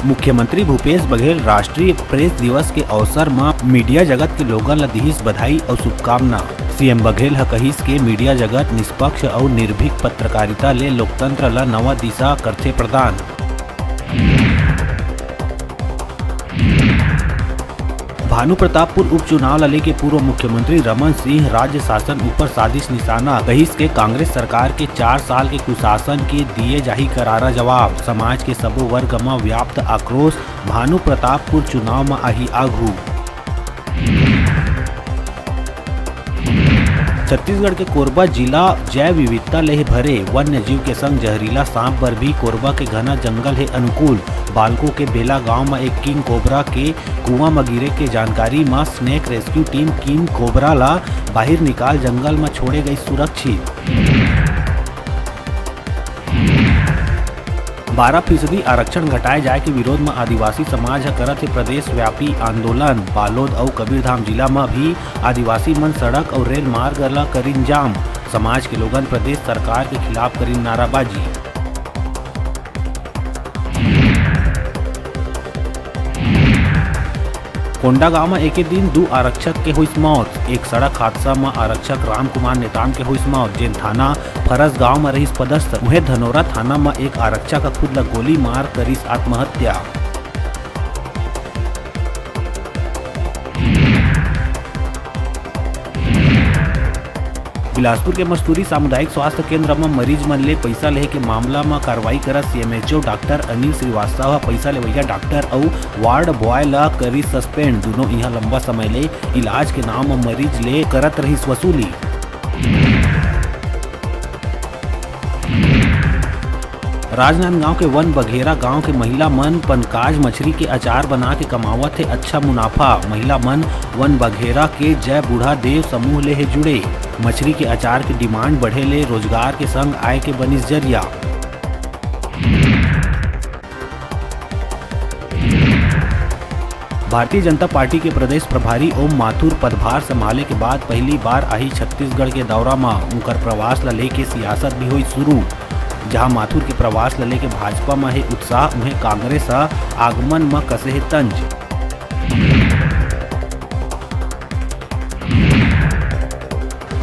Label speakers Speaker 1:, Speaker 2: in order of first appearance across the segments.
Speaker 1: मुख्यमंत्री भूपेश बघेल राष्ट्रीय प्रेस दिवस के अवसर में मीडिया जगत के लोगन ला दिहिस बधाई और शुभकामना। सीएम बघेल ह कहिस के मीडिया जगत निष्पक्ष और निर्भीक पत्रकारिता ले लोकतंत्र ला नवा दिशा करथे प्रदान। भानु प्रतापपुर उपचुनाव ला लेके पूर्व मुख्यमंत्री रमन सिंह राज्य शासन ऊपर साजिश निशाना कहिस के कांग्रेस सरकार के 4 साल के कुशासन के दिए जाही करारा जवाब। समाज के सबो वर्ग में व्याप्त आक्रोश, भानु प्रतापपुर चुनाव में आही आघू। छत्तीसगढ़ के कोरबा जिला जैव विविधता ले भरे वन्य जीव के संग जहरीला सांप बर भी कोरबा के घना जंगल है अनुकूल। बालको के बेला गांव में एक किंग कोबरा के कुआं में गिरे के जानकारी में snake rescue team king cobra ला बाहर निकाल जंगल में छोड़े गई सुरक्षित। 12% आरक्षण घटाए जाए के विरोध में आदिवासी समाज करत है प्रदेश व्यापी आंदोलन। बालोद और कबीरधाम जिला में भी आदिवासी मन सड़क और रेल मार्ग ला करीन जाम। समाज के लोगन प्रदेश सरकार के खिलाफ करीन नाराबाजी। कोंडागांव में एक दिन 2 आरक्षक के हुई मौत। एक सड़क हादसा में आरक्षक राम कुमार नेताम के हुई मौत, जिन थाना फरस गांव में रहीस पदस्थ। वहीं धनोरा थाना में एक आरक्षक खुद ला गोली मार करीस आत्महत्या। बिलासपुर के मस्तूरी सामुदायिक स्वास्थ्य केंद्र में मरीज मन ले पैसा लेहे के मामला में कार्रवाई करत सीएमएचओ डॉक्टर अनिल श्रीवास्तव पैसा लेवैया डॉक्टर और वार्ड बॉय ला करी सस्पेंड। दोनों यहाँ लंबा समय ले इलाज के नाम में मरीज ले करत रहीस वसूली। राजनांदगांव के वन बघेरा गांव के महिला मन पनकाज मछली के अचार बना के कमावत है अच्छा मुनाफा। महिला मन वन बघेरा के जय बूढ़ा देव समूह ले है जुड़े। मछली के अचार की डिमांड बढ़े ले रोजगार के संग आय के बनिस जरिया। भारतीय जनता पार्टी के प्रदेश प्रभारी ओम माथुर पदभार संभाले के बाद पहली बार आई छत्तीसगढ़ के दौरा में। उनकर प्रवास ला लेके सियासत भी हुई शुरू। जहां माथुर के प्रवास ला लेके भाजपा में है उत्साह, उन्हें कांग्रेस आगमन में कसे है तंज।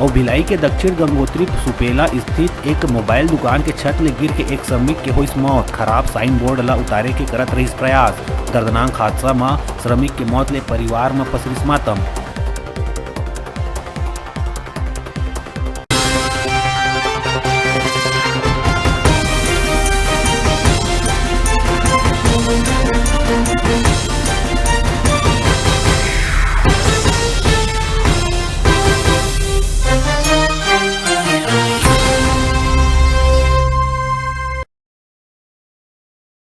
Speaker 1: और भिलाई के दक्षिण गंगोत्री सुपेला स्थित एक मोबाइल दुकान के छत ले गिर के एक श्रमिक के हुई मौत। खराब साइन बोर्ड ला उतारे के करत रहीस प्रयास। दर्दनाक हादसा में श्रमिक के मौत ले परिवार में पसरिस मातम।